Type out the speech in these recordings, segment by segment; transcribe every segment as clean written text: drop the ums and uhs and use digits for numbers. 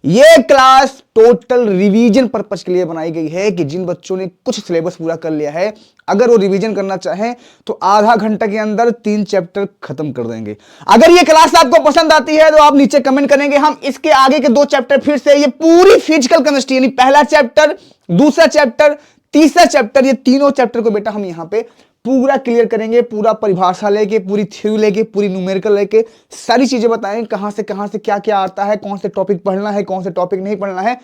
ये class total revision purpose के लिए बनाई गई है कि जिन बच्चों ने कुछ सिलेबस पूरा कर लिया है, अगर वो रिवीजन करना चाहें तो आधा घंटा के अंदर 3 चैप्टर खत्म कर देंगे। अगर ये क्लास आपको पसंद आती है तो आप नीचे कमेंट करेंगे, हम इसके आगे के 2 चैप्टर फिर से, ये पूरी फिजिकल केमिस्ट्री यानी पहला चैप्टर, दूसरा चैप्टर, तीसरा चैप्टर, ये तीनों चैप्टर को बेटा हम यहां पे पूरा क्लियर करेंगे। पूरा परिभाषा लेके, पूरी थ्योरी लेके, पूरी न्यूमेरिकल लेके सारी चीजें बताएंगे, कहां से क्या क्या आता है, कौन से टॉपिक पढ़ना है, कौन से टॉपिक नहीं पढ़ना है,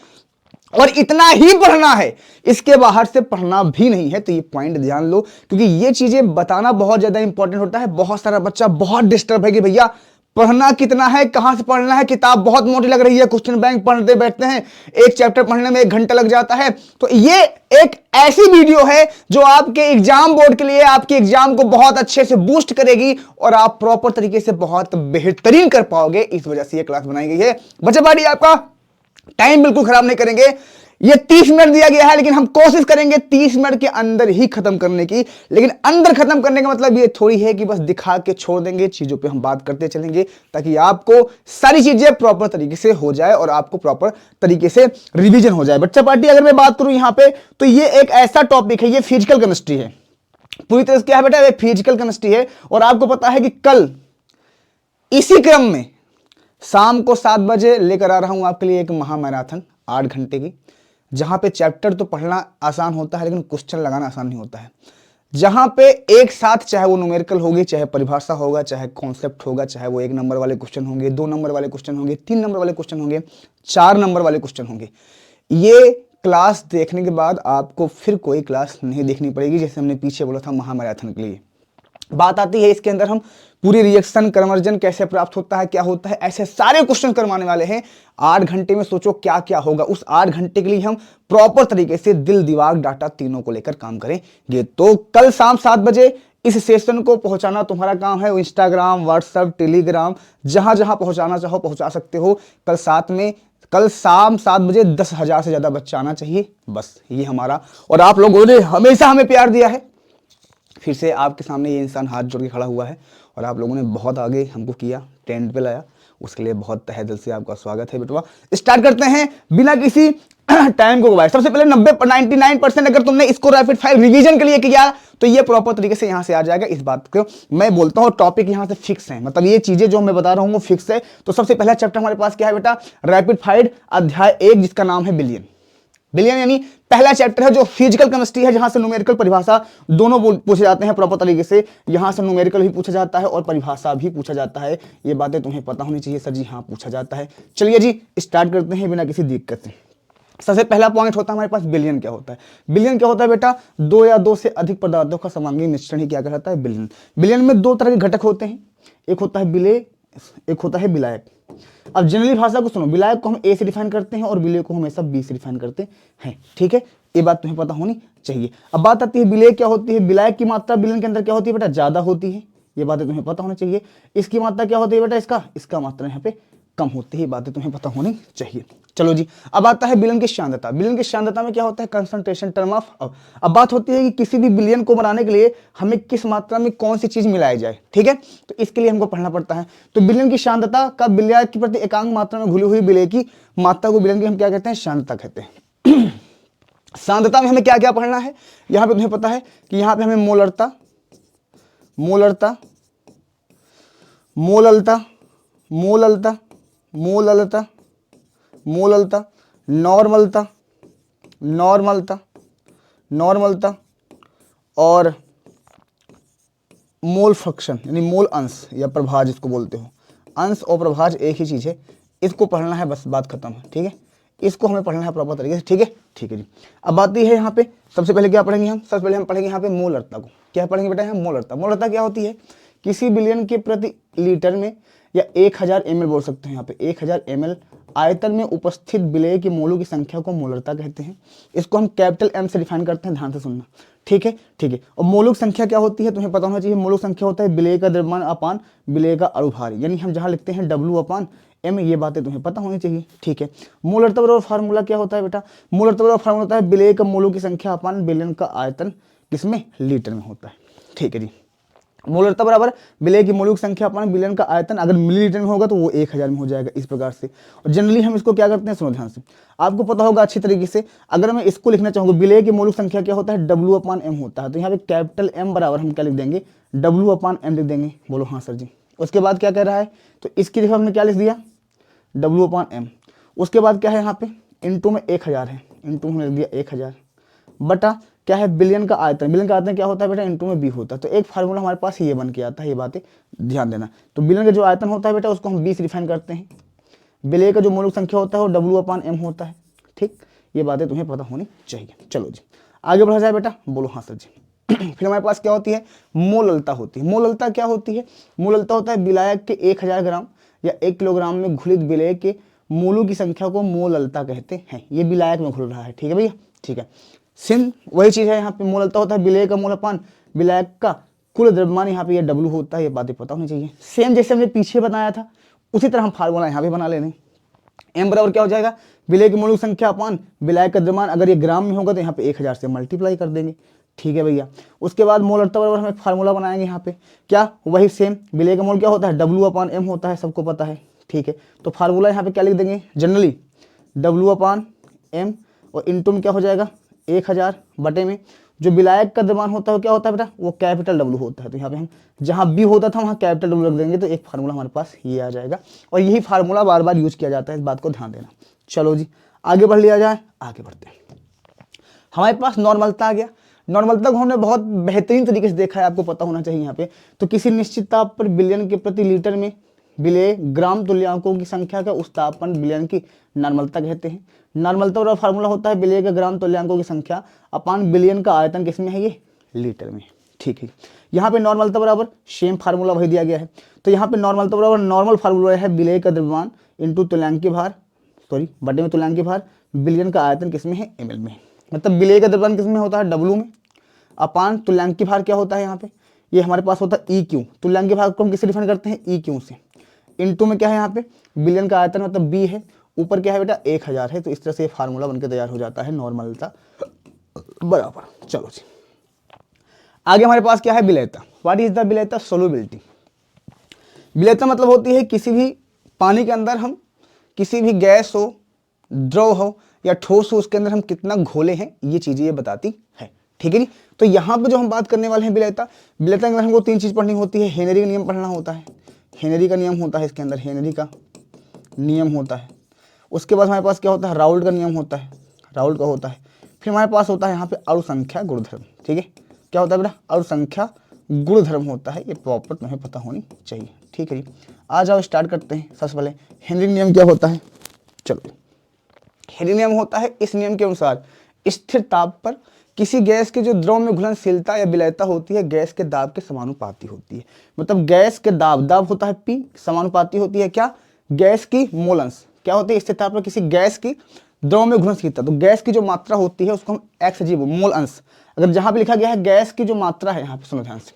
और इतना ही पढ़ना है, इसके बाहर से पढ़ना भी नहीं है। तो ये पॉइंट ध्यान लो, क्योंकि ये चीजें बताना बहुत ज्यादा इंपॉर्टेंट होता है। बहुत सारा बच्चा बहुत डिस्टर्ब है कि भैया पढ़ना कितना है, कहां से पढ़ना है, किताब बहुत मोटी लग रही है, क्वेश्चन बैंक पढ़ते बैठते हैं, एक चैप्टर पढ़ने में 1 घंटा लग जाता है। तो ये एक ऐसी वीडियो है जो आपके एग्जाम बोर्ड के लिए, आपके एग्जाम को बहुत अच्छे से बूस्ट करेगी और आप प्रॉपर तरीके से बहुत बेहतरीन कर पाओगे। इस वजह से ये क्लास बनाई गई है। बच्चा पार्टी आपका टाइम बिल्कुल खराब नहीं करेंगे। ये 30 मिनट दिया गया है, लेकिन हम कोशिश करेंगे 30 मिनट के अंदर ही खत्म करने की। लेकिन अंदर खत्म करने का मतलब ये थोड़ी है कि बस दिखा के छोड़ देंगे, चीजों पे हम बात करते चलेंगे ताकि आपको सारी चीजें प्रॉपर तरीके से हो जाए और आपको प्रॉपर तरीके से रिवीजन हो जाए। बच्चा पार्टी अगर मैं बात करूं यहां पे, तो ये एक ऐसा टॉपिक है, ये फिजिकल केमिस्ट्री है, पूरी तरह से क्या है बेटा, ये फिजिकल केमिस्ट्री है। और आपको पता है कि कल इसी क्रम में शाम को 7 बजे लेकर आ रहा हूं आपके लिए एक महामैराथन 8 घंटे की, जहां पे चैप्टर तो पढ़ना आसान होता है लेकिन क्वेश्चन लगाना आसान नहीं होता है। जहां पे एक साथ, चाहे वो न्यूमेरिकल होगी, चाहे परिभाषा होगा, चाहे कॉन्सेप्ट होगा, चाहे वो 1 नंबर वाले क्वेश्चन होंगे, 2 नंबर वाले क्वेश्चन होंगे, 3 नंबर वाले क्वेश्चन होंगे, 4 नंबर वाले क्वेश्चन होंगे। ये क्लास देखने के बाद आपको फिर कोई क्लास नहीं देखनी पड़ेगी। जैसे हमने पीछे बोला था महामैराथन के लिए बात आती है, इसके अंदर हम पूरी रिएक्शन कन्वर्जन कैसे प्राप्त होता है, क्या होता है, ऐसे सारे क्वेश्चन करवाने वाले हैं 8 घंटे में। सोचो क्या क्या होगा। उस 8 घंटे के लिए हम प्रॉपर तरीके से दिल दिमाग डाटा तीनों को लेकर काम करेंगे। तो कल शाम 7 बजे इस सेशन को पहुंचाना तुम्हारा काम है। इंस्टाग्राम, व्हाट्सएप, टेलीग्राम, जहां जहां पहुंचाना चाहो पहुंचा सकते हो। कल शाम 7 बजे 10,000 से ज्यादा बच्चा आना चाहिए, बस ये हमारा। और आप लोगों ने हमेशा हमें प्यार दिया है, फिर से आपके सामने ये इंसान हाथ जोड़ के खड़ा हुआ है और आप लोगों ने बहुत आगे हमको किया, ट्रेंड पे लाया, उसके लिए बहुत तहे दिल से आपका स्वागत है बेटवा। स्टार्ट करते हैं बिना किसी टाइम को गवाए। सबसे पहले 99% अगर तुमने इसको रैपिड फायर रिवीजन के लिए किया तो ये प्रॉपर तरीके से यहां से आ जाएगा। इस बात को मैं बोलता हूं, टॉपिक यहां से फिक्स है, मतलब ये चीजें जो मैं बता रहा हूं वो फिक्स है। तो सबसे पहला चैप्टर हमारे पास क्या है बेटा, रैपिड फायर अध्याय 1, जिसका नाम है बिलियन। बिलियन यानी पहला चैप्टर है जो फिजिकल केमिस्ट्री है, जहां से न्यूमेरिकल परिभाषा दोनों पूछे जाते हैं प्रॉपर तरीके से। यहां से न्यूमेरिकल भी पूछा जाता है और परिभाषा भी पूछा जाता है। ये बातें तुम्हें पता होनी चाहिए सर जी, हाँ पूछा जाता है। चलिए जी स्टार्ट करते हैं बिना किसी दिक्कत से। सबसे पहला पॉइंट होता है हमारे पास बिलियन क्या होता है। बिलियन क्या होता है बेटा, 2 या 2 से अधिक पदार्थों का समांगी मिश्रण ही क्या कहलाता है, बिलियन। बिलियन में 2 तरह के घटक होते हैं, एक होता है विलेय, एक होता है विलायक। अब जनरली भाषा को सुनो, विलायक को हम ए से डिफाइन करते हैं और विलेय को हमेशा बी से डिफाइन करते हैं, ठीक है, ये बात तुम्हें पता होनी चाहिए। अब बात आती है विलेय क्या होती है। विलायक की मात्रा विलयन के अंदर क्या होती है बेटा, ज्यादा होती है, ये बातें तुम्हें पता होनी चाहिए। इसकी मात्रा क्या होती है बेटा, इसका मात्रा यहाँ पे कम होती है, बातें तुम्हें पता होनी चाहिए। चलो जी, अब आता है विलयन की सांद्रता। विलयन की सांद्रता में क्या होता है, कंसंट्रेशन टर्म ऑफ। अब बात होती है कि किसी भी विलयन को बनाने के लिए हमें किस मात्रा में कौन सी चीज मिलाई जाए, ठीक है, तो इसके लिए हमको पढ़ना पड़ता है। तो विलयन की सांद्रता का विलय के प्रति एकांक मात्रा में घुली हुई विलय की मात्रा को विलयन की हम क्या कहते हैं, सांद्रता कहते हैं। सांद्रता में हमें क्या क्या पढ़ना है, यहां पे तुम्हें पता है कि यहां पे हमें मोलरता, मोलरता, मोललता, मोललता, मोललता, मोललता, नॉर्मलता, नॉर्मलता, नॉर्मलता और मोल फ्रैक्शन यानी मोल अंश या प्रभाज जिसको बोलते हो। अंश और प्रभाज एक ही चीज है, इसको पढ़ना है, बस बात खत्म है, ठीक है, इसको हमें पढ़ना है प्रॉपर तरीके से, ठीक है, ठीक है जी। अब आती है यहाँ पे सबसे पहले क्या पढ़ेंगे हम, सबसे पहले हम पढ़ेंगे यहाँ पे मोलरता को। क्या पढ़ेंगे बेटा, हम मोलरता। मोलरता क्या होती है, किसी विलयन के प्रति लीटर में या 1000 ml बोल सकते हैं, यहाँ पे 1000 ml आयतन में उपस्थित विलेय के मोलों की संख्या को मोलरता कहते हैं। इसको हम कैपिटल M से डिफाइन करते हैं, ध्यान से सुनना, ठीक है, ठीक है। और मोलक संख्या क्या होती है तुम्हें पता होना चाहिए। मोलक संख्या होता है विलेय का द्रव्यमान अपान विलेय का अणुभार, यानी हम जहाँ लिखते हैं W/M, ये बातें तुम्हें पता होनी चाहिए, ठीक है। मोलरता बराबर फार्मूला क्या होता है बेटा, मोलरता बराबर फार्मूला होता है विलेय का मोलों की संख्या अपान विलयन का आयतन, किसमें, लीटर में होता है, ठीक है जी। मोलरता बराबर विलेय की मौलिक संख्या अपॉन बिलियन का आयतन, अगर मिलीलीटर में होगा तो वो 1000 में हो जाएगा, इस प्रकार से। और जनरली हम इसको क्या करते हैं, सुनो ध्यान से, आपको पता होगा अच्छी तरीके से। अगर मैं इसको लिखना चाहूँगा, विलेय की मौलिक संख्या क्या होता है, W/M होता है, तो यहाँ पे कैपिटल M बराबर हम क्या लिख देंगे, W/M लिख देंगे। बोलो हाँ सर जी। उसके बाद क्या कह रहा है, तो इसकी जगह हमने क्या लिख दिया, W/M। उसके बाद क्या है यहाँ पे, इंटू में 1000 है, इंटू हमने लिख दिया 1000 बटा क्या है, बिलियन का आयतन। बिलियन का आयतन क्या होता है बेटा, इंटू में बी होता है। तो एक फार्मूला हमारे पास ये बन के आता है, ये बातें ध्यान देना। तो बिलियन का जो आयतन होता है बेटा, उसको हम 20 डिफाइन करते हैं। विलेय का जो मौलिक संख्या होता है वो W/M होता है। ठीक, ये बातें तुम्हें पता होनी चाहिए। चलो जी आगे बढ़ा जाए बेटा, बोलो हाँ सर जी। फिर हमारे पास क्या होती है, मोललता होती है। मोललता क्या होती है, मोललता होता है विलायक के 1000 ग्राम या 1 किलोग्राम में घुलित विलेय के मोलों की संख्या को मोललता कहते हैं। ये विलायक में घुल रहा है, ठीक है भैया, ठीक है। सिन वही चीज है, यहाँ पे मोललता होता है विलेय का मोलपान, विलायक का कुल द्रव्यमान, यहाँ पे ये W होता है। ये बातें पता होनी चाहिए। सेम जैसे हमने पीछे बताया था उसी तरह हम फार्मूला यहाँ पे बना लेने। M बराबर क्या हो जाएगा, विलेय की मौलिक संख्या अपान विलायक का द्रव्यमान, अगर ये ग्राम में होगा तो यहाँ पे 1000 से मल्टीप्लाई कर देंगे, ठीक है भैया। उसके बाद मोलरता बराबर हम एक फार्मूला बनाएंगे यहाँ पे, क्या वही सेम, विलेय का मोल क्या होता है, W/M होता है, सबको पता है, ठीक है। तो फार्मूला यहाँ पे क्या लिख देंगे, जनरली W/M और इंटू में क्या हो जाएगा 1000 बटे में जो विलायक का द्रव्यमान होता है क्या होता है बेटा, वो कैपिटल W होता है। तो यहाँ पे हम जहाँ B होता था वहाँ कैपिटल W रख देंगे, तो एक फार्मूला हमारे पास ये आ जाएगा। और यही फार्मूला बार बार यूज किया जाता है, इस बात को ध्यान देना। चलो जी आगे बढ़ लिया जाए, आगे बढ़ते हैं। हमारे पास नॉर्मलता आ गया। नॉर्मलता को हमने बहुत बेहतरीन तरीके से देखा है, आपको पता होना चाहिए यहाँ पे। तो किसी निश्चित ताप पर बिलियन के प्रति लीटर में विलेय ग्राम तुल्यांकों की संख्या का उस तापमान बिलियन की नॉर्मलता कहते हैं। नॉर्मलता का फार्मूला होता है विलेय का ग्राम तुल्यांकों की संख्या अपान बिलियन का आयतन, किसमें है ये, लीटर में, ठीक है। यहाँ पे नॉर्मलता बराबर सेम फार्मूला वही दिया गया है। तो यहाँ पे नॉर्मलता बराबर नॉर्मल फार्मूला है विलेय का द्रव्यमान इंटू तुल्यांकीय भार, सॉरी बटे में तुल्यांकीय भार, बिलियन का आयतन किसमें है, ml में। मतलब विलेय का द्रव्यमान किसमें होता है, W में, अपान तुल्यांकीय भार क्या होता है यहाँ पे, ये हमारे पास होता है EQ। तुल्यांकीय भार को हम किससे डिफाइन करते हैं, EQ से। इंटू में क्या है यहाँ पे, बिलियन का आयतन मतलब B है, ऊपर क्या है बेटा 1000 है। तो इस तरह से फार्मूला बनकर तैयार हो जाता है नॉर्मलता बराबर। चलो जी आगे हमारे पास क्या है, विलेयता। व्हाट इज द विलेयता, सोल्युबिलिटी। विलेयता मतलब होती है किसी भी पानी के अंदर हम किसी भी गैस हो, द्रव हो या ठोस हो, उसके अंदर हम कितना घोले हैं, ये चीजें ये बताती है, ठीक है जी। तो यहाँ पे जो हम बात करने वाले हैं विलेयता, विलेयता के अंदर हमको 3 चीज पढ़नी होती है। हेनरी का नियम पढ़ना होता है, हेनरी का नियम होता है इसके अंदर, हेनरी का नियम होता है। उसके बाद हमारे पास क्या होता है, राउल्ट का नियम होता है, राउल्ट का होता है। फिर हमारे पास होता है यहाँ पे अणुसंख्या गुणधर्म, ठीक है। क्या होता है बेटा, अणुसंख्या गुणधर्म होता है, ये प्रॉपर तुम्हें पता होनी चाहिए, ठीक है जी। आ जाओ स्टार्ट करते हैं। सबसे पहले हेनरी नियम क्या होता है, चलो। हेनरी नियम होता है, इस नियम के अनुसार स्थिर ताप पर किसी गैस के जो द्रव में घुलनशीलता या विलेयता होती है गैस के दाब के समानुपाती होती है। मतलब गैस के दाब, दाब होता है P, समानुपाती होती है क्या, गैस की मोल अंश। क्या होती है, स्थिर ताप पर किसी गैस की द्रव में घुलनशीलता, तो गैस की जो मात्रा होती है उसको हम XG मोल अंश। अगर जहां पे लिखा गया है गैस की जो मात्रा है, यहाँ पे सुनो ध्यान से,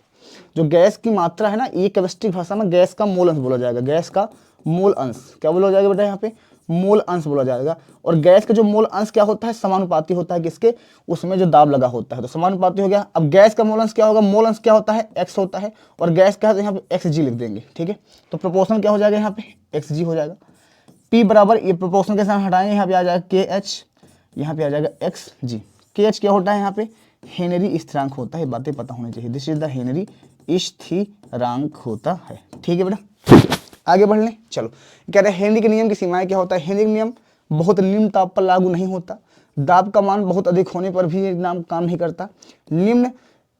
जो गैस की मात्रा है ना, ये केमिस्ट्री भाषा में गैस का मोल अंश बोला जाएगा। गैस का मोल अंश क्या बोला जाएगा बेटा, यहाँ पे मोल अंश बोला जाएगा। और गैस का जो मोल अंश क्या होता है, समानुपाती होता है किसके, उसमें जो दाब लगा होता है, तो समानुपाती हो गया। अब गैस का मोल अंश क्या होगा, मोल अंश क्या होता है, X होता है, और गैस क्या है तो यहाँ पे XG लिख देंगे, ठीक है। तो प्रोपोर्शन क्या हो जाएगा, यहाँ पे XG हो जाएगा। P बराबर, ये प्रोपोर्शन के साथ हटाएंगे, यहाँ पे आ जाएगा KH, यहाँ पे आ जाएगा XG। KH क्या होता है यहाँ पे, हेनरी स्थिरांक होता है, बातें पता होनी चाहिए। दिस इज द हेनरी स्थिरांक होता है, ठीक है बेटा। आगे बढ़ लें, चलो। कह रहे हैं हेनरी के नियम की सीमाएं क्या होता है। हेनरी नियम बहुत निम्न ताप पर लागू नहीं होता, दाब का मान बहुत अधिक होने पर भी ये नाम काम नहीं करता। निम्न,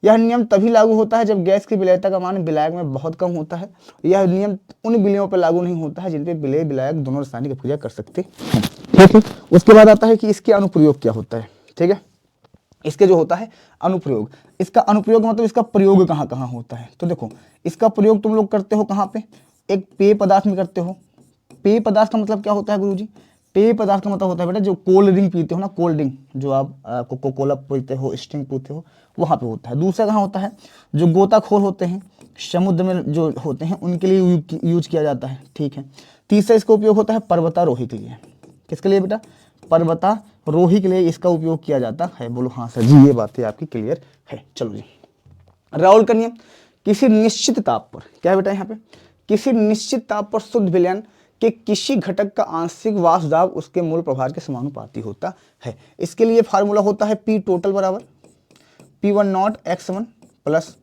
यह नियम तभी लागू होता है जब गैस की विलेयता का मान विलायक में बहुत कम होता है। यह नियम उन विलेयों पर लागू नहीं होता है जिन पे विलेय विलायक दोनों रासायनिक अभिक्रिया कर सकते हैं, ठीक है। उसके बाद आता है कि इसके अनुप्रयोग क्या होता है, ठीक है। इसके जो होता है अनुप्रयोग, इसका अनुप्रयोग मतलब इसका प्रयोग कहाँ कहाँ होता है। तो देखो इसका प्रयोग तुम लोग करते हो कहाँ पे, एक पेय पदार्थ में करते हो। पेय पदार्थ का मतलब क्या होता है गुरुजी, पेय पदार्थ का मतलब होता है बेटा जो कोल्ड ड्रिंक पीते हो ना, कोल्ड ड्रिंक जो आप कोको कोला पीते हो, स्टिंग पीते हो, वहाँ पे होता है। दूसरा कहाँ होता है, जो गोताखोर होते हैं समुद्र में जो होते हैं उनके लिए यूज किया जाता है, ठीक है। तीसरा इसका उपयोग होता है पर्वतारोही के लिए। किसके लिए बेटा, पर्वतारोही के लिए इसका उपयोग किया जाता है। बोलो हाँ सर जी, ये बातें आपकी क्लियर है। चलो जी, राउल्ट का नियम, किसी निश्चित ताप पर, क्या है बेटा यहाँ पे, किसी निश्चित ताप पर शुद्ध विलयन के किसी घटक का आंशिक वाष्प दाब उसके मूल प्रभार के समानुपाती होता है। इसके लिए फार्मूला होता है पी टोटल बराबर P1 not x1 plus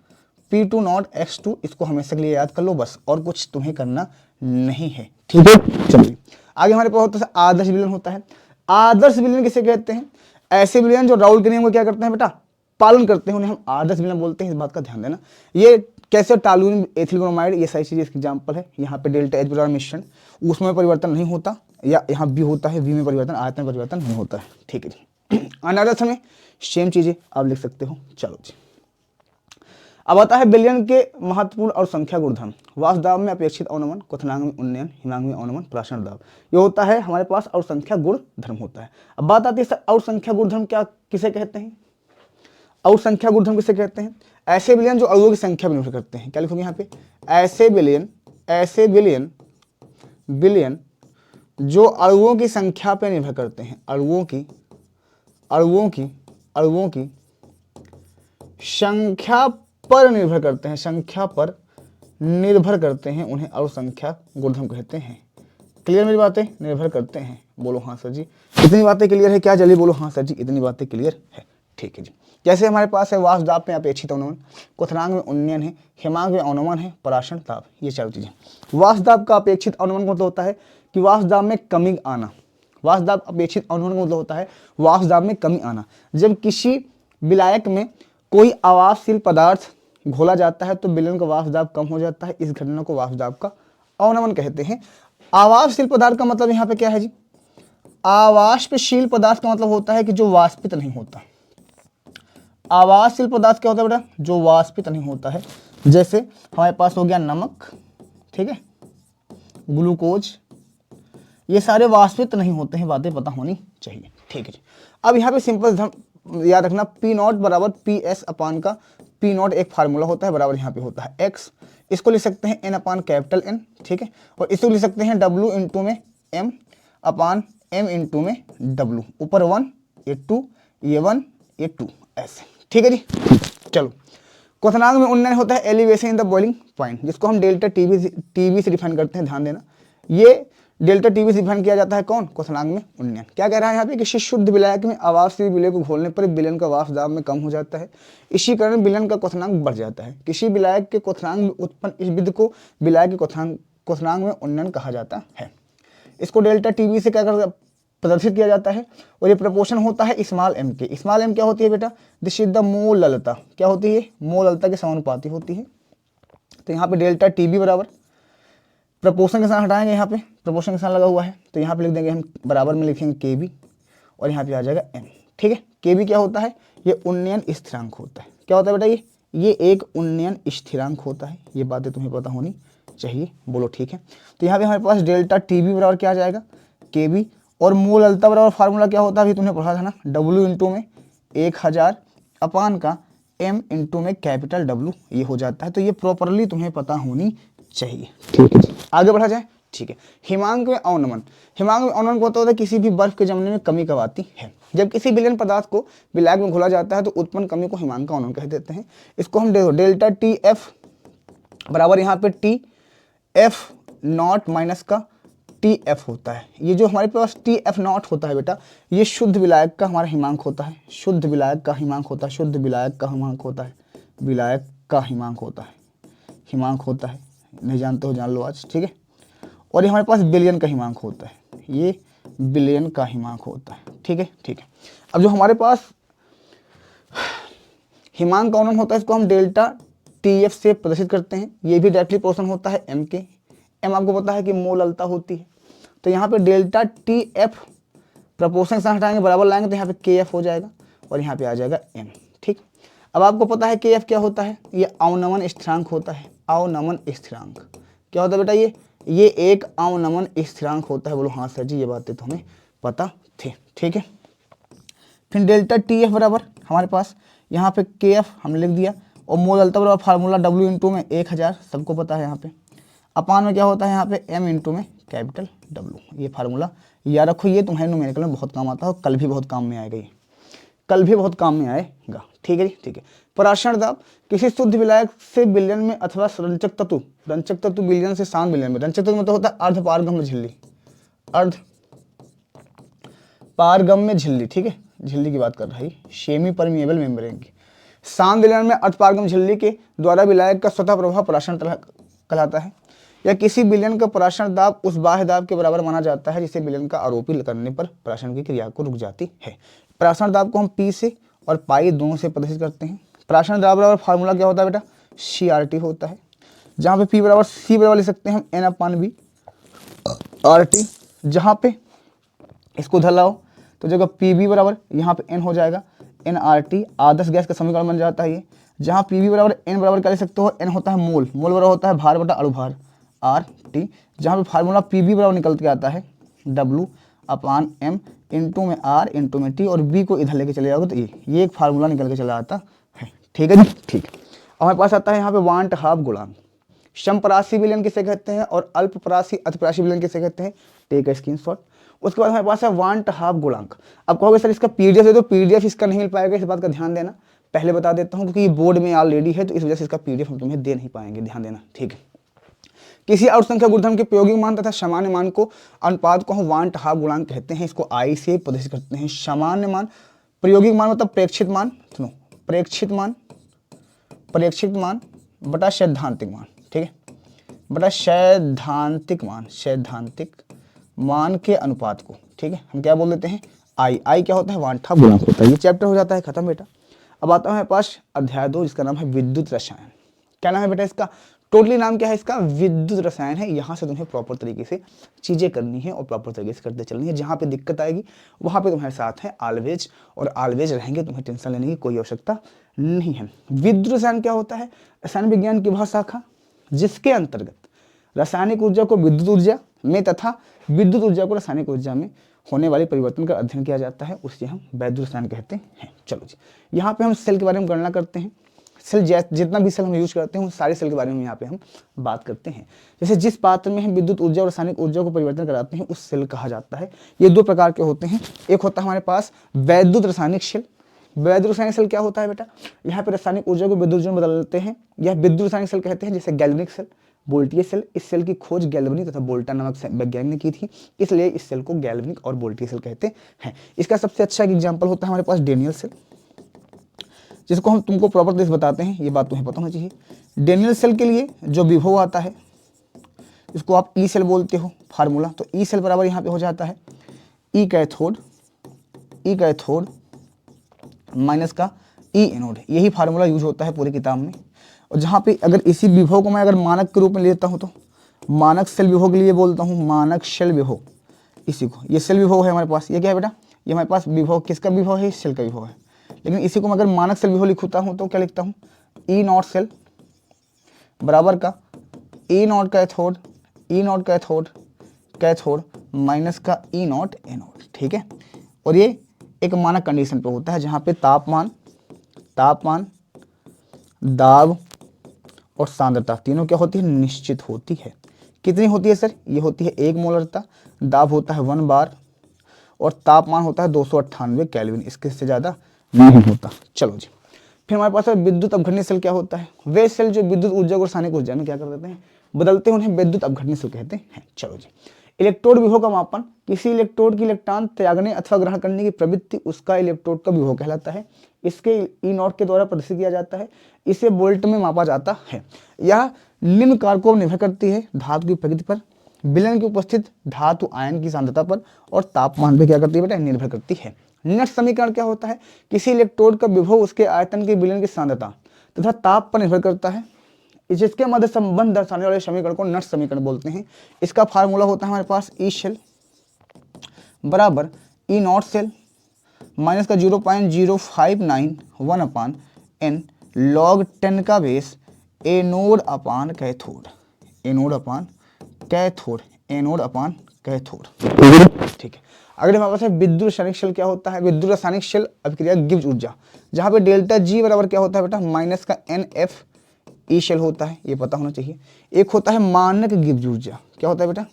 P2 not x2। इसको हमेशा के लिए याद कर लो बस, और कुछ तुम्हें करना नहीं है, ठीक है। चलिए आगे हमारे पास होता है आदर्श विलयन होता है। आदर्श विलयन किसे कहते हैं, ऐसे विलयन जो राउल के नियम को क्या करते हैं बेटा, पालन करते हैं, उन्हें हम आदर्श विलयन बोलते हैं। इस बात का ध्यान देना। ये कैसे, टॉलूइन एथिल ब्रोमाइड, ये सारी चीजें इसके एग्जाम्पल है। यहाँ पे डेल्टा H बराबर मिश्रण, उसमें परिवर्तन नहीं होता, या यहाँ भी होता है, V में परिवर्तन, आयतन में परिवर्तन नहीं होता है, ठीक है जी। अनादर्श में सेम चीजें आप लिख सकते हो। चलो जी, अब आता है विलयन के महत्वपूर्ण और संख्या गुणधर्म। वाष्प दाब में अपेक्षित अवनमन, क्वथनांक में उन्नयन, हिमांक में अवनमन, प्राशन दाब, ये होता है हमारे पास और संख्या गुण धर्म होता है। अब बात आती है और संख्या गुणधर्म क्या किसे कहते हैं, और संख्या गुणधर्म किसे कहते हैं, ऐसे विलयन जो अणुओं की संख्या पर निर्भर करते हैं। क्या लिखोगे यहाँ पे, ऐसे विलयन जो अणुओं की संख्या पर निर्भर करते हैं, अणुओं की संख्या पर निर्भर करते हैं, संख्या पर निर्भर करते हैं, उन्हें अणु संख्या गुणधर्म कहते हैं। क्लियर मेरी बातें, निर्भर करते हैं, बोलो हाँ सर जी। इतनी बातें क्लियर है क्या, जल्दी बोलो हाँ सर जी, इतनी बातें क्लियर है, ठीक है जी। जैसे हमारे पास है वाष्प दाब में अपेक्षित अवनमन, क्वथनांक में उन्नयन है, हिमांक में अवनमन है, पराशरण दाब, ये चारों चीजें। वाष्प दाब का अपेक्षित अवनमन का मतलब होता है कि वाष्प दाब में कमी आना। वाष्प दाब अपेक्षित अवनमन का मतलब होता है वाष्प दाब में कमी आना। जब किसी विलायक में कोई आवासशील पदार्थ घोला जाता है तो विलयन का वाष्प दाब कम हो जाता है। इस घटना को वाष्प दाब का अवनमन कहते हैं। आवासशील पदार्थ का मतलब यहाँ पे क्या है जी, आवाष्पशील पदार्थ का मतलब होता है कि जो वाष्पित नहीं होता। आवासशील पदार्थ क्या होता है बेटा, जो वाष्पित नहीं होता है। जैसे हमारे पास हो गया नमक, ठीक है, ग्लूकोज, ये सारे वाष्पित नहीं होते हैं, बातें पता होनी चाहिए, ठीक है जी। अब यहाँ पे सिंपल याद रखना, पी नॉट बराबर पी एस अपान का पी नॉट एक फार्मूला होता है, बराबर यहाँ पे होता है एक्स। इसको लिख सकते हैं एन अपान कैपिटल एन, ठीक है, और इसको लिख सकते हैं डब्ल्यू इंटू में एम अपान एम इंटू में डब्ल्यू, ऊपर 1 ये 2 ये 1 ये 2 ऐसे, ठीक है जी। चलो, क्वथनांक में उन्नयन होता है elevation in the boiling point, जिसको हम डेल्टा टीवी से डिफाइन करते हैं, ध्यान देना। ये डेल्टा टीवी से डिफाइन किया जाता है कौन, क्वथनांक में उन्नयन। क्या कह रहा है यहाँ पे, किसी शुद्ध विलायक में आवासशील विलय को घोलने पर विलयन का वाष्प दाब में कम हो जाता है, इसी कारण विलयन का क्वथनांक बढ़ जाता है। किसी विलायक के क्वथनांक में उत्पन्न इस विधि को विलायक के क्वथनांक में उन्नयन कहा जाता है। इसको डेल्टा टीवी से क्या कर प्रदर्शित किया जाता है, और ये प्रपोर्शन होता है स्मॉल एम के। स्मॉल एम क्या होती है बेटा, दिस इज द मोललता, क्या होती है, मोललता के समानुपाती होती है। तो यहाँ पे डेल्टा टीबी बराबर प्रपोर्शन के साथ हटाएंगे, यहाँ पे प्रपोर्शन के साथ लगा हुआ है, तो यहाँ पे लिख देंगे हम, बराबर में लिखेंगे के बी, और यहाँ पे आ जाएगा एम, ठीक है। के बी क्या होता है, ये उन्नयन स्थिरांक होता है। क्या होता है बेटा, ये एक उन्नयन स्थिरांक होता है। ये बातें तुम्हें पता होनी चाहिए, बोलो ठीक है। तो यहाँ पे हमारे पास डेल्टा टी बी बराबर क्या आ जाएगा, के बी, और मोललता बराबर फार्मूला क्या होता है, अभी तुमने पढ़ा था ना, डब्ल्यू इंटू में 1000 अपान का एम इंटू में कैपिटल डब्ल्यू, ये हो जाता है। तो ये प्रॉपरली तुम्हें पता होनी चाहिए, ठीक है। आगे बढ़ा जाए, ठीक है। हिमांक में अवनमन, हिमांक में अवनमन होता है किसी भी बर्फ के जमने में कमी कब आती है। जब किसी विलयन पदार्थ को विलायक में घोला जाता है तो उत्पन्न कमी को हिमांक का अवनमन कह देते हैं। इसको हम देखो डेल्टा टी एफ बराबर यहाँ पे टी एफ नॉट माइनस का टी एफ होता है। ये जो हमारे पास टी एफ नॉट होता है बेटा, ये शुद्ध विलायक का हमारा हिमांक होता है, शुद्ध विलायक का हिमांक होता है, शुद्ध विलायक का हिमांक होता है, विलायक का हिमांक होता है, हिमांक होता है, नहीं जानते हो जान लो आज, ठीक है। और ये हमारे पास बिलियन का हिमांक होता है, ये बिलियन का हिमांक होता है, ठीक है, ठीक है। अब जो हमारे पास हिमांक का अवनमन होता है, इसको हम डेल्टा टी एफ से प्रदर्शित करते हैं। ये भी डायरेक्टली पोर्शन होता है एम के, एम आपको पता है कि मोललता होती है। तो यहाँ पे डेल्टा टी एफ प्रपोर्शन के साथ हटाएंगे, बराबर लाएंगे, तो यहाँ पे के एफ हो जाएगा, और यहाँ पे आ जाएगा एम, ठीक। अब आपको पता है के एफ क्या होता है, ये अवनमन स्थिरांक होता है। अवनमन स्थिरांक क्या होता है बेटा, ये एक अवनमन स्थिरांक होता है। बोलो हाँ सर जी, ये बातें तो हमें पता थी, ठीक है। फिर डेल्टा टी एफ बराबर हमारे पास यहाँ पे के एफ हमने लिख दिया, और मोललता बराबर फार्मूला डब्ल्यू इंटू में 1000, सबको पता है यहाँ पे, अपान में क्या होता है यहाँ पे एम इंटू में कैपिटल डब्ल्यू। ये फार्मूला याद रखो, ये तुम्हारे न्यूमेरिकल में बहुत काम आता है, और कल भी बहुत काम में आएगा, ये कल भी बहुत काम में आएगा, ठीक है जी, ठीक है। पराशरण दाब किसी शुद्ध विलायक से विलयन में अथवा रंजक तत्व विलयन से शांत विलयन में, रंजक तत्व मतलब होता है अर्ध पारगम्य झिल्ली, अर्ध पारगम्य झिल्ली, ठीक है, झिल्ली की बात कर रहा है, सेमी परमिएबल मेम्ब्रेन की। शांत विलयन में अर्ध पारगम्य झिल्ली के द्वारा विलायक का स्वतः प्रभाव पराशरण कहलाता है, या किसी विलयन का पराशरण दाब उस बाह्य दाब के बराबर माना जाता है जिसे विलयन का आरोपी करने पर पराशरण की क्रिया को रुक जाती है। पराशरण दाब को हम पी से और पाई दोनों से प्रदर्शित करते हैं। पराशरण दाब बराबर फार्मूला क्या होता है बेटा, CRT होता है, जहाँ पे P बराबर C बराबर लिख सकते हैं हम N/V RT, जहाँ पे इसको धलाओ तो जगह PB बराबर यहाँ पे N हो जाएगा nRT, आदर्श गैस का समीकरण बन जाता है ये, जहाँ PB बराबर N बराबर क्या लिख सकते हो, N होता है मोल, मोल बराबर होता है भार बटा अणुभार RT, जहाँ पे फार्मूला PB बराबर निकल के आता है W/M इंटू में R इंटू में T, और B को इधर लेके चले जाओगे तो ये एक फार्मूला निकल के चला आता है, ठीक है जी, ठीक है। हमारे पास आता है यहाँ पे वांट हाफ गुणांक, समपरासी विलयन किसे कहते हैं और अल्पपरासी अतिपरासी विलयन किसे कहते हैं, टेक अ स्क्रीनशॉट। उसके बाद हमारे पास है वांट हाफ गुणांक। अब कहोगे सर इसका PDF है, तो PDF इसका नहीं मिल पाएगा, इस बात का ध्यान देना, पहले बता देता हूँ क्योंकि ये बोर्ड में ऑलरेडी है, तो इस वजह से इसका PDF हम तुम्हें दे नहीं पाएंगे, ध्यान देना, ठीक है। किसी और संख्या गुणधर्म के प्रायोगिक मान तथा सामान्य मान को अनुपात को हम वांट हाफ गुणांक कहते हैं, इसको I से प्रदर्शित करते हैं। सामान्य मान, प्रायोगिक मान मतलब प्रेक्षित मान, सुनो, प्रेक्षित मान बटा सैद्धांतिक मान, ठीक है, बटा सैद्धांतिक मान के अनुपात को, ठीक है, हम क्या बोल देते हैं, I क्या होता है, वांट हाफ गुणांक होता है। ये चैप्टर हो जाता है खत्म बेटा। अब आता है हमारे पास अध्याय 2 जिसका नाम है विद्युत रसायन। क्या नाम है बेटा इसका, टोटली नाम क्या है इसका, विद्युत रसायन है। यहाँ से तुम्हें प्रॉपर तरीके से चीजें करनी है और प्रॉपर तरीके से करते चलनी है। जहाँ पे दिक्कत आएगी वहाँ पे तुम्हारे साथ है ऑलवेज, और ऑलवेज रहेंगे, तुम्हें टेंशन लेने की कोई आवश्यकता नहीं है। विद्युत रसायन क्या होता है, रसायन विज्ञान की वह शाखा जिसके अंतर्गत रासायनिक ऊर्जा को विद्युत ऊर्जा में तथा विद्युत ऊर्जा को रासायनिक ऊर्जा में होने वाले परिवर्तन का अध्ययन किया जाता है, उसे हम विद्युत रसायन कहते हैं। चलो जी, यहाँ पे हम सेल के बारे में गणना करते हैं। सेल जितना भी सेल हम यूज करते हैं उन सारे सेल के बारे में यहाँ पे हम बात करते हैं। जैसे जिस पात्र में हम विद्युत ऊर्जा और रासायनिक ऊर्जा को परिवर्तन कराते हैं उस सेल कहा जाता है। ये दो प्रकार के होते हैं, एक होता है हमारे पास वैद्युत रासायनिक सेल। वैद्युत रासायनिक सेल क्या होता है बेटा, यहाँ पे रासायनिक ऊर्जा को विद्युत ऊर्जा में बदलते हैं, यह विद्युत रासायनिक सेल कहते हैं। जैसे गैल्वेनिक सेल, वोल्टीय सेल, इस सेल की खोज गैल्वेनी तथा बोल्टा नामक वैज्ञानिक ने की थी, इसलिए इस सेल को गैल्वेनिक और वोल्टीय सेल कहते हैं। इसका सबसे अच्छा एक एग्जाम्पल होता है हमारे पास डेनियल सेल, जिसको हम तुमको प्रॉपर देश बताते हैं, ये बात तुम्हें पता होना चाहिए। डेनियल सेल के लिए जो विभव आता है इसको आप ई सेल बोलते हो, फार्मूला, तो ई सेल बराबर यहाँ पे हो जाता है ई कैथोड माइनस का ई एनोड। यही फार्मूला यूज होता है पूरी किताब में। और जहाँ पे अगर इसी विभव को मैं अगर मानक के रूप में लेता हूँ तो मानक सेल विभव के लिए बोलता हूँ मानक सेल विभव। इसी को, ये सेल विभव है हमारे पास, ये क्या है बेटा, ये हमारे पास विभव किसका विभव है, सेल का विभव है। लेकिन इसी को मैं अगर मानक सेल विभव लिखता हूँ तो क्या लिखता हूँ, ई नॉट सेल बराबर का ई नॉट कैथोड माइनस का ई नॉट एनोड, ठीक है। और ये एक मानक कंडीशन पे होता है जहाँ पे तापमान, दाब और सांद्रता तीनों क्या होती है, निश्चित होती है। कितनी होती है सर, ये होती है 1 मोलरता, दाब होता है 1 बार और तापमान होता है 298 केल्विन, इसके से ज़्यादा नहीं होता। चलो जी, फिर हमारे पास विद्युत अपघटनीय सेल क्या होता है, वे सेल जो विद्युत ऊर्जा को रासायनिक ऊर्जा में क्या कर देते हैं, बदलते हैं, उन्हें विद्युत अपघटनीय सेल कहते हैं। चलो जी, इलेक्ट्रोड विभव का मापन, किसी इलेक्ट्रोड की इलेक्ट्रॉन त्यागने अथवा ग्रहण करने की प्रवृत्ति उसका इलेक्ट्रोड का विभव कहलाता है। इसके ई नॉट के द्वारा प्रदर्शित किया जाता है, इसे वोल्ट में मापा जाता है। यह निम्न कारकों पर निर्भर करती है, धातु की प्रकृति पर, विलयन की उपस्थित धातु आयन की सांद्रता पर और तापमान पर क्या करती है बेटा, निर्भर करती है। नेक्स्ट समीकरण क्या होता है, किसी इलेक्ट्रोड का विभव उसके आयतन के विलयन की सांद्रता तथा ताप पर निर्भर करता है। जिसके मध्य संबंध दर्शाने वाले समीकरण को नट समीकरण बोलते हैं। इसका फार्मूला होता है हमारे पास ई सेल बराबर ई नॉट सेल माइनस का 0.0591/n log 10 का बेस एनोड अपान कैथोड, ठीक है। अगले हमारे पास है विद्युत रासायनिक शेल। क्या होता है विद्युत रासायनिक शेल, अभिक्रिया गिब्स ऊर्जा, जहाँ पे डेल्टा जी बराबर क्या होता है बेटा, माइनस का NF ई शेल होता है, ये पता होना चाहिए। एक होता है मानक गिब्स ऊर्जा, क्या होता है बेटा,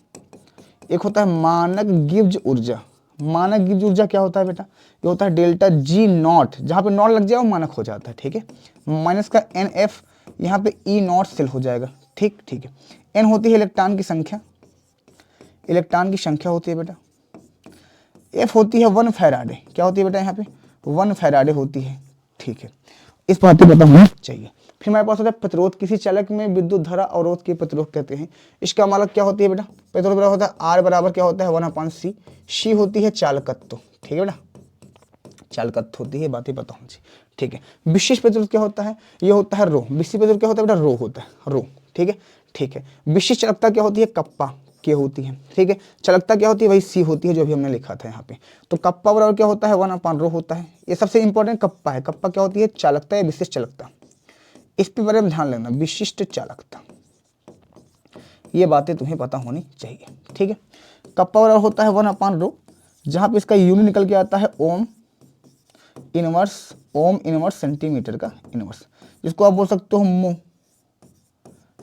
एक होता है मानक गिब्स ऊर्जा, मानक की ऊर्जा क्या होता है बेटा, ये होता है डेल्टा जी नॉट, जहाँ पे नॉट लग जाए वो मानक हो जाता है, ठीक है। माइनस का एन एफ, यहाँ पे ई नॉट सेल हो जाएगा, ठीक है। एन होती है इलेक्ट्रॉन की संख्या, इलेक्ट्रॉन की संख्या होती है बेटा। एफ होती है 1 फैराडे, क्या होती है बेटा यहाँ पे 1 फैराडे होती है, ठीक है। इस बात पे पता होना चाहिए। फिर हमारे पास होता है प्रतिरोध, किसी चालक में विद्युत धारा अवरोध के प्रतिरोध कहते हैं। इसका मालक क्या होती है बेटा, प्रतिरोध बराबर होता है आर बराबर क्या होता है 1/c, सी होती है चालकत्व, ठीक है बेटा, चालकत्व होती है, बातें पता होनी चाहिए, ठीक है। विशिष्ट प्रतिरोध क्या होता है, ये होता है रो, विशिष्ट प्रतिरोध क्या होता है बेटा रो होता है, रो, ठीक है। विशिष्ट चालकता क्या होती है कप्पा के होती है, ठीक है। चालकता क्या होती है वही सी होती है जो भी हमने लिखा था यहाँ पे। तो कप्पा बराबर क्या होता है 1/रो होता है। ये सबसे इंपॉर्टेंट कप्पा है। कप्पा क्या होती है चालकता या विशिष्ट चालकता, इस पे बारे में ध्यान लेना, विशिष्ट चालकता, ये बातें तुम्हें पता होनी चाहिए, ठीक है। कप्पा बराबर होता है 1/रो, जहाँ पे इसका यूनिट निकल के आता है ओम इनवर्स सेंटीमीटर का इनवर्स, जिसको आप बोल सकते हो मो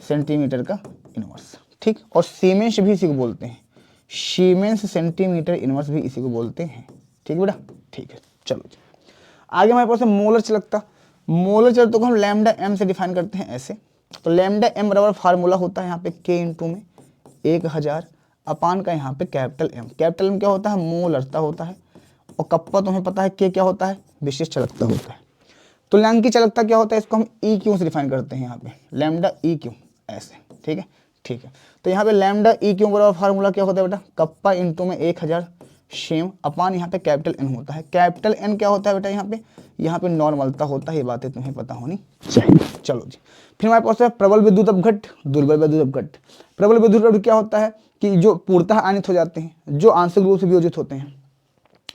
सेंटीमीटर का इनवर्स, ठीक। और सीमेंस भी इसी को बोलते हैं, सीमेंस सेंटीमीटर इनवर्स भी इसी को बोलते हैं, ठीक बेटा, ठीक है। चलो जी आगे हमारे पास है मोलर चालकता। मोलर चालकता को हम लैम्डा एम से डिफाइन करते हैं ऐसे। तो लैम्डा एम बराबर फार्मूला होता है यहाँ पे के इंटू में 1000 अपान का यहाँ पे कैपिटल एम क्या होता है मोलरता होता है, और कप्पा तुम्हें पता है के क्या होता है विशिष्ट चालकता होता है। तो लैंग की चालकता क्या होता है, इसको हम ई क्यू से डिफाइन करते हैं यहाँ पे, लैम्डा ई क्यू ऐसे, ठीक है। तो यहाँ पे लैम्डा ई क्यू बराबर फार्मूला क्या होता है बेटा कप्पा इंटू में 1000 शेम अपान यहाँ पे कैपिटल एन होता है। कैपिटल एन क्या होता है बेटा यहाँ पे नॉर्मलता होता है, ये बातें तुम्हें पता होनी चाहिए। चलो जी फिर हमारे पास है प्रबल विद्युत अपघट, दुर्बल विद्युत अपघट। प्रबल विद्युत अपघट क्या होता है कि जो पूर्णतः आयनित हो जाते हैं, जो आंशिक रूप से वियोजित होते हैं।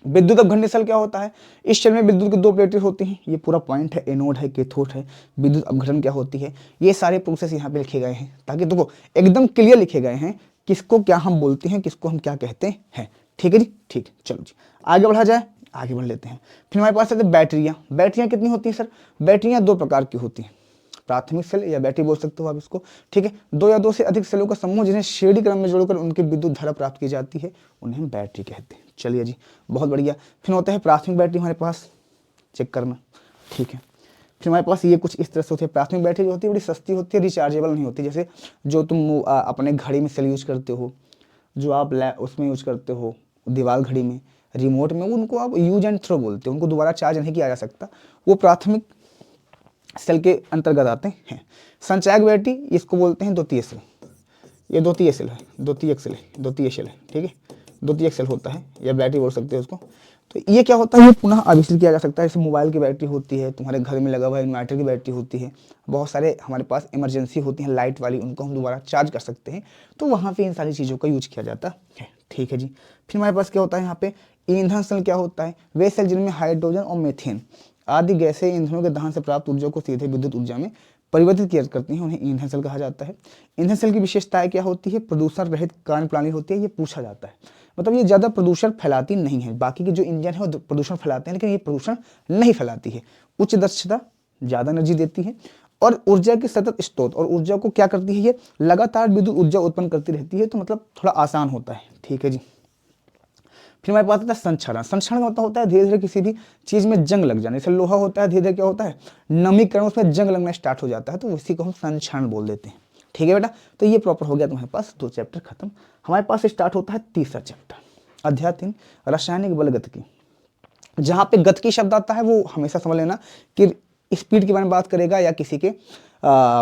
विद्युत अपघटन सेल क्या होता है, इस सेल में विद्युत की 2 प्लेटें होती हैं, ये पूरा पॉइंट है, एनोड है कैथोड है। विद्युत अपघटन क्या होती है, ये सारे प्रोसेस यहाँ पे लिखे गए हैं ताकि तुमको एकदम क्लियर लिखे गए हैं किसको क्या हम बोलते हैं, किसको हम क्या कहते हैं, ठीक है जी, ठीक। चलो जी आगे बढ़ा जाए, आगे बढ़ लेते हैं। फिर हमारे पास है बैटरियाँ। बैटरियाँ कितनी होती हैं सर, बैटरियाँ 2 प्रकार की होती हैं, प्राथमिक सेल या बैटरी बोल सकते हो आप इसको, ठीक है। 2 या 2 से अधिक सेलों का समूह जिन्हें श्रेणी क्रम में जोड़कर उनकी विद्युत धारा प्राप्त की जाती है, उन्हें हम बैटरी कहते हैं। चलिए जी बहुत बढ़िया। फिर होता है प्राथमिक बैटरी, हमारे पास चेक करना, ठीक है। फिर हमारे पास ये कुछ इस तरह से होती है। प्राथमिक बैटरी जो होती है बड़ी सस्ती होती है, रिचार्जेबल नहीं होती, जैसे जो तुम अपने घड़ी में सेल यूज करते हो, जो आप उसमें यूज करते हो दीवार घड़ी में, रिमोट में, उनको आप यूज एंड थ्रो बोलते हो, उनको दोबारा चार्ज नहीं किया जा सकता, वो प्राथमिक सेल के अंतर्गत आते हैं। संचायक बैटरी इसको बोलते हैं द्वितीय सेल, ये द्वितीय सेल है, द्वितीयक सेल है, ठीक है, द्वितीयक सेल होता है या बैटरी बोल सकते हैं उसको। तो ये क्या होता है, ये पुनः आविष्कृत किया जा सकता है, जैसे मोबाइल की बैटरी होती है, तुम्हारे घर में लगा हुआ इन्वर्टर की बैटरी होती है, बहुत सारे हमारे पास इमरजेंसी होती हैं लाइट वाली, उनको हम दोबारा चार्ज कर सकते हैं, तो वहाँ पे इन सारी चीज़ों का यूज किया जाता है, ठीक है जी। फिर हमारे पास क्या होता है यहाँ पे ईंधन सेल, क्या होता है वे सेल जिनमें हाइड्रोजन और मीथेन आदि गैसें ईंधनों के दहन से प्राप्त ऊर्जा को सीधे विद्युत ऊर्जा में परिवर्तित किया करती हैं, उन्हें ईंधन सेल कहा जाता है। ईंधन सेल की विशेषताएं क्या होती है, प्रदूषण रहित कार्य प्रणाली होती है, ये पूछा जाता है, मतलब ये ज़्यादा प्रदूषण फैलाती नहीं है। बाकी के जो इंजन है वो प्रदूषण फैलाते हैं, लेकिन ये प्रदूषण नहीं फैलाती है। उच्च दक्षता, ज़्यादा एनर्जी देती है, और ऊर्जा के सतत स्रोत, और ऊर्जा को क्या करती है, ये लगातार विद्युत ऊर्जा उत्पन्न करती रहती है, तो मतलब थोड़ा आसान होता है, ठीक है जी। फिर हमारे पास आता है संक्षारण। संक्षारण मतलब होता है धीरे धीरे किसी भी चीज़ में जंग लग जाने, जैसे लोहा होता है धीरे धीरे क्या होता है नमीकरण, उसमें जंग लगना स्टार्ट हो जाता है, तो उसी को हम संक्षारण बोल देते हैं, ठीक है बेटा। तो ये प्रॉपर हो गया तुम्हारे पास 2 चैप्टर खत्म। हमारे पास स्टार्ट होता है तीसरा चैप्टर, अध्याय 3 रासायनिक बल गतिकी। जहाँ पे गतिकी शब्द आता है वो हमेशा समझ लेना कि स्पीड के बारे में बात करेगा या किसी के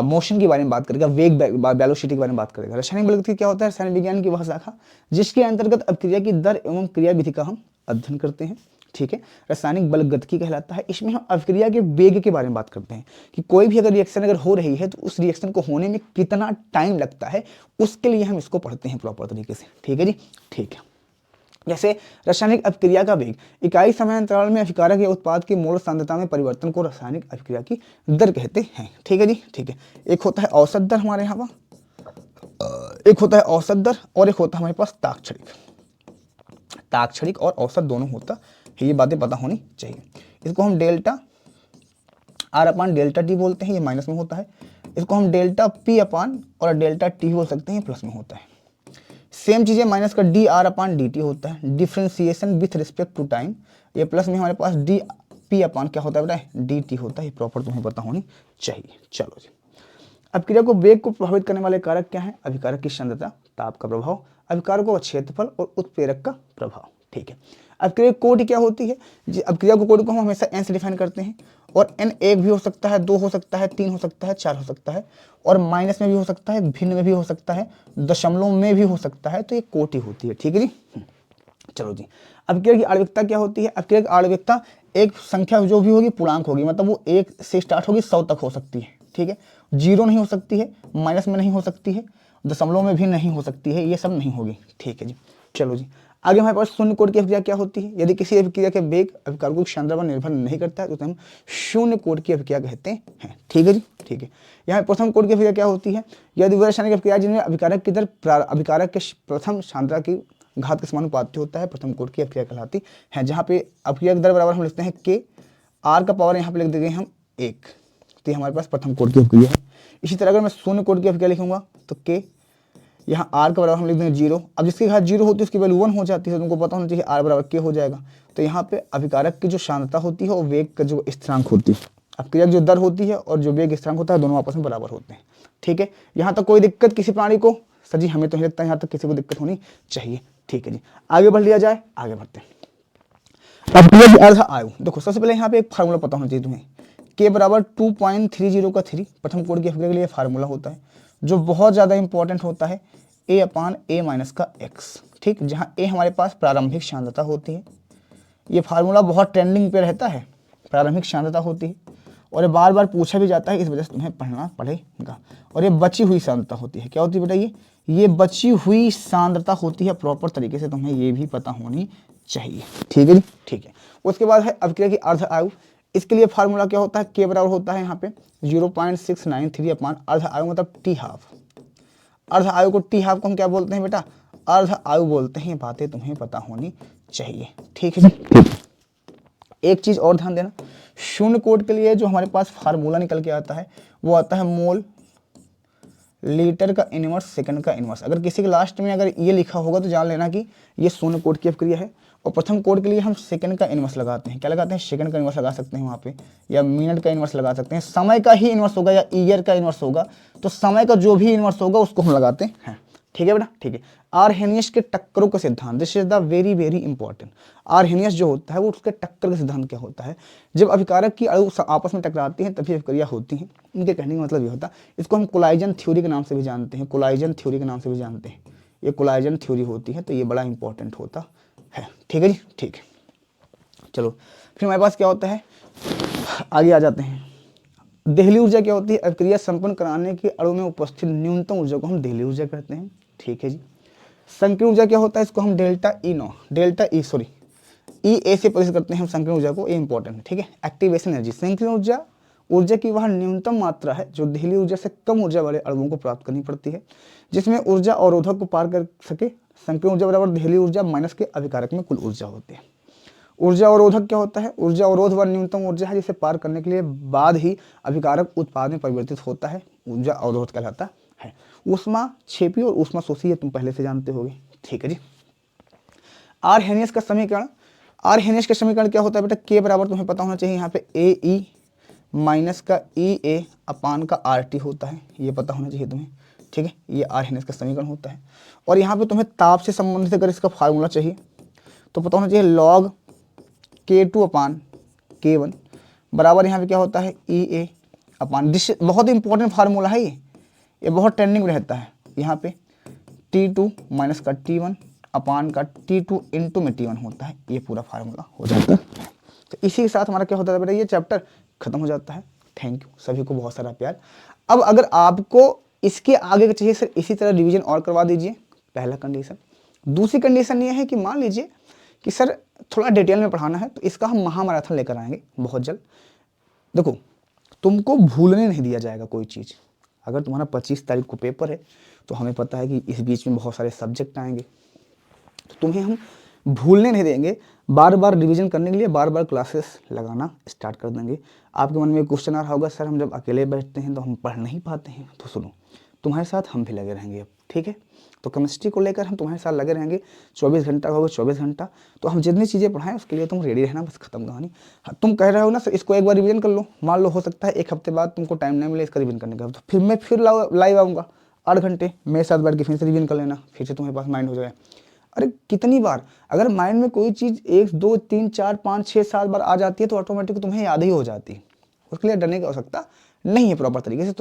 मोशन के बारे में बात करेगा, वेग वेलोसिटी के बारे में बात करेगा। रासायनिक बल गतिकी क्या होता है, रसायन विज्ञान की वह शाखा जिसके अंतर्गत अभिक्रिया की दर एवं क्रियाविधि का हम अध्ययन करते हैं, ठीक है। रासायनिक बल गतिकी कहलाता है। इसमें हम अभिक्रिया के वेग के बारे में बात करते हैं कि कोई भी अगर रिएक्शन अगर हो रही है तो उस रिएक्शन को होने में कितना टाइम लगता है, उसके लिए हम इसको पढ़ते हैं प्रॉपर तरीके से, ठीक है जी, ठीक है। जैसे रासायनिक अभिक्रिया का वेग, इकाई समय अंतराल में अभिकारक या उत्पाद की मोल सांद्रता में परिवर्तन को रासायनिक अभिक्रिया की दर कहते हैं, ठीक है जी, ठीक है। एक होता है औसत दर हमारे यहाँ पर, एक होता है औसत दर, और एक होता है हमारे पास ताक्षणिक और औसत दोनों होता है, ये बातें पता होनी चाहिए। इसको हम delta R upon delta T बोलते हैं, ये माइनस में होता है। इसको हम डेल्टा पी अपान और डेल्टा टी बोल सकते हैं, प्लस में होता है। सेम चीज़ें माइनस का d r upon d t होता है, differentiation with respect to time. ये प्लस में हमारे पास डी पी अपान क्या होता है बेटा, डी टी होता है। प्रॉपर तुम्हें पता होनी चाहिए। चलो जी, अब क्रिया को वेग को प्रभावित करने वाले कारक क्या है? अभिकारक की सांद्रता, ताप का प्रभाव, अभिकारकों का क्षेत्रफल और उत्प्रेरक का प्रभाव। ठीक है, अब क्रिया कोटि क्या होती है? अब क्रिया को कोटि को हम हमेशा एन से डिफाइन करते हैं, और एन एक भी हो सकता है, दो हो सकता है, तीन हो सकता है, चार हो सकता है, और माइनस में भी हो सकता है, भिन्न में भी हो सकता है, दशमलव में भी हो सकता है। तो ये कोटि होती है। ठीक है जी। चलो जी, अब क्रिया की आणविकता क्या होती है? अब क्रिया की आणविकता एक संख्या जो भी होगी पूर्णांक होगी, मतलब वो 1 से स्टार्ट होगी 100 तक हो सकती है। ठीक है, 0 नहीं हो सकती है, माइनस में नहीं हो सकती है, दशमलव में भी नहीं हो सकती है, ये सब नहीं होगी। ठीक है जी। चलो जी, आगे हमारे पास शून्य कोटि की अभिक्रिया क्या होती है? यदि किसी अभिक्रिया के वेग अभिकारकों की सांद्रता पर निर्भर नहीं करता है तो हम शून्य कोटि की अभिक्रिया कहते हैं। ठीक है जी। ठीक है, यहाँ प्रथम कोटि की अभिक्रिया क्या होती है? यदि वह रासायनिक अभिक्रिया जिनमें अभिकारक की दर अभिकारक के प्रथम सांद्रता की घात के समानुपाती होता है, प्रथम कोटि की अभिक्रिया कहलाती है। जहाँ पे अभिक्रिया की दर बराबर हम लिखते हैं के, आर का पावर यहाँ पे लिख देंगे हम 1, तो ये हमारे पास प्रथम कोटि की अभिक्रिया है। इसी तरह अगर मैं शून्य कोटि की अभिक्रिया लिखूंगा तो के, यहाँ आर का बराबर हम लिख देंगे 0। अब जिसकी घात 0 होती है उसकी वैल्यू 1 हो जाती है, तो तुमको पता होना चाहिए आर बराबर के हो जाएगा। तो यहाँ पे अभिकारक की जो सांद्रता होती है और वेग का जो स्थिरांक होती है, अभिक्रिया की जो दर होती है और जो वेग स्थिरांक होता है, दोनों आपस में बराबर होते हैं। ठीक है, यहाँ तक कोई दिक्कत किसी प्राणी को? सर जी हमें तो नहीं लगता यहाँ तक किसी को दिक्कत होनी चाहिए। ठीक है जी, आगे बढ़ लिया जाए, आगे बढ़ते हैं। अब क्रिया की अर्ध आयु देखो, सबसे पहले यहाँ पे एक फार्मूला पता होना चाहिए तुम्हें, के बराबर 2.30 का 3 प्रथम कोटि की अभिक्रिया के लिए फार्मूला होता है जो बहुत ज़्यादा इंपॉर्टेंट होता है, ए अपान ए माइनस का एक्स। ठीक, जहाँ ए हमारे पास प्रारंभिक सांद्रता होती है। ये फार्मूला बहुत ट्रेंडिंग पे रहता है, प्रारंभिक सांद्रता होती है, और ये बार बार पूछा भी जाता है, इस वजह से तुम्हें पढ़ना पड़ेगा। और ये बची हुई सांद्रता होती है। क्या होती है बेटा? ये बची हुई सांद्रता होती है। प्रॉपर तरीके से तुम्हें ये भी पता होनी चाहिए। ठीक है जी। ठीक है, उसके बाद है अभिक्रिया की अर्ध आयु। इसके लिए फार्मूला क्या होता है? के बराबर होता है यहाँ पे 0.693 अपान अर्ध आयु मतलब टी हाफ। अर्ध आयु को टी हाफ को हम क्या बोलते हैं बेटा? अर्ध आयु बोलते हैं। ये बातें तुम्हें पता होनी चाहिए। ठीक है जी। एक चीज और ध्यान देना, शून्य कोटि के लिए जो हमारे पास फार्मूला निकल के आता है वो आता है मोल लीटर का इनवर्स सेकंड का इनवर्स। अगर किसी के लास्ट में अगर ये लिखा होगा तो जान लेना कि ये शून्य कोटि की अभिक्रिया है। और प्रथम कोटि के लिए हम सेकंड का इनवर्स लगाते हैं। क्या लगाते हैं? सेकंड का इनवर्स लगा सकते हैं वहाँ पे, या मिनट का इनवर्स लगा सकते हैं। समय का ही इनवर्स होगा या ईयर का इनवर्स होगा, तो समय का जो भी इनवर्स होगा उसको हम लगाते हैं। ठीक है बेटा? ठीक है। आर्हेनियस के टक्करों का सिद्धांत, this is the very very important. Arrhenius जो होता है वो उसके टक्कर का सिद्धांत क्या होता है? जब अभिकारक की अणु आपस में टकराती हैं तभी अभिक्रिया होती है। इनके कहने का मतलब ये होता है, इसको हम कोलाइजन थ्योरी के नाम से भी जानते हैं। कोलाइजन थ्योरी के नाम से भी जानते हैं। ये कोलाइजन थ्योरी होती है, तो ये बड़ा इंपॉर्टेंट होता है। ठीक है जी। ठीक है, चलो फिर हमारे पास क्या होता है, आगे आ जाते हैं। देहली ऊर्जा क्या होती है? अभिक्रिया संपन्न कराने के अणु में उपस्थित न्यूनतम ऊर्जा को हम देहली ऊर्जा कहते हैं। ठीक है जी। संकीर्ण ऊर्जा क्या होता है? इसको हम ई ए से प्रदर्शित करते हैं हम संकीर्ण ऊर्जा को। ये इंपॉर्टेंट है। ठीक है, एक्टिवेशन एनर्जी। संकीर्ण ऊर्जा ऊर्जा की वह न्यूनतम मात्रा है जो देहली ऊर्जा से कम ऊर्जा वाले अणुओं को प्राप्त करनी पड़ती है, जिसमें ऊर्जा अवरोधक को पार कर सके। संकीर्ण ऊर्जा बराबर देहली ऊर्जा माइनस के अभिकारक में कुल ऊर्जा होती है। ऊर्जा अवरोधक क्या होता है? ऊर्जा अवरोध वह न्यूनतम ऊर्जा है जिसे पार करने के लिए बाद ही अभिकारक उत्पाद में परिवर्तित होता है, ऊर्जा अवरोध कहलाता है। ऊष्मा छेपी और ऊष्मा शोषी, तुम पहले से जानते होगे। ठीक है जी। आर्हेनियस का समीकरण, आर्हेनियस का समीकरण क्या होता है बेटा? के बराबर तुम्हें पता होना चाहिए यहाँ पे ए ई माइनस का ई ए अपान का आर टी होता है, ये पता होना चाहिए तुम्हें। ठीक है, ये आर्हेनियस का समीकरण होता है। और यहाँ पे तुम्हें ताप से संबंधित अगर इसका फार्मूला चाहिए तो पता होना चाहिए लॉग K2 अपान K1 बराबर यहाँ पे क्या होता है? ई ए अपान, बहुत इंपॉर्टेंट फार्मूला है ये बहुत ट्रेंडिंग में रहता है। यहाँ पे T2 माइनस का T1 अपान का T2 इंटू में T1 होता है। ये पूरा फार्मूला हो जाता है। तो इसी के साथ हमारा क्या होता है बेटा? ये चैप्टर खत्म हो जाता है। थैंक यू, सभी को बहुत सारा प्यार। अब अगर आपको इसके आगे का चाहिए सर इसी तरह रिवीजन और करवा दीजिए, पहला कंडीशन। दूसरी कंडीशन ये है कि मान लीजिए कि सर थोड़ा डिटेल में पढ़ाना है तो इसका हम महामैराथन लेकर आएंगे बहुत जल्द। देखो, तुमको भूलने नहीं दिया जाएगा कोई चीज़। अगर तुम्हारा 25 तारीख को पेपर है तो हमें पता है कि इस बीच में बहुत सारे सब्जेक्ट आएंगे, तो तुम्हें हम भूलने नहीं देंगे। बार बार रिवीजन करने के लिए बार बार क्लासेस लगाना स्टार्ट कर देंगे। आपके मन में क्वेश्चन आ रहा होगा, सर हम जब अकेले बैठते हैं तो हम पढ़ नहीं पाते हैं। तो सुनो, तुम्हारे साथ हम भी लगे रहेंगे। ठीक है। तो केमिस्ट्री को लेकर हम तुम्हारे साथ लगे रहेंगे, 24 घंटा होगा 24 घंटा। तो हम जितनी चीज़ें पढ़ाएं उसके लिए तुम रेडी रहना, बस खत्म कहानी। तुम कह रहे हो ना सर इसको एक बार रिवीजन कर लो, मान लो हो सकता है 1 हफ्ते बाद तुमको टाइम नहीं मिले इसका रिवीजन करने का, तो फिर मैं फिर लाइव आऊँगा 8 घंटे, मेरे साथ बैठ के फिर से रिवीजन कर लेना, फिर से तुम्हारे पास माइंड हो जाए। अरे कितनी बार अगर माइंड में कोई चीज़ 1 2 3 4 5 6 7 बार आ जाती है तो ऑटोमेटिक तुम्हें याद ही हो जाती है, उसके लिए डरने की आवश्यकता नहीं है। प्रॉपर तरीके से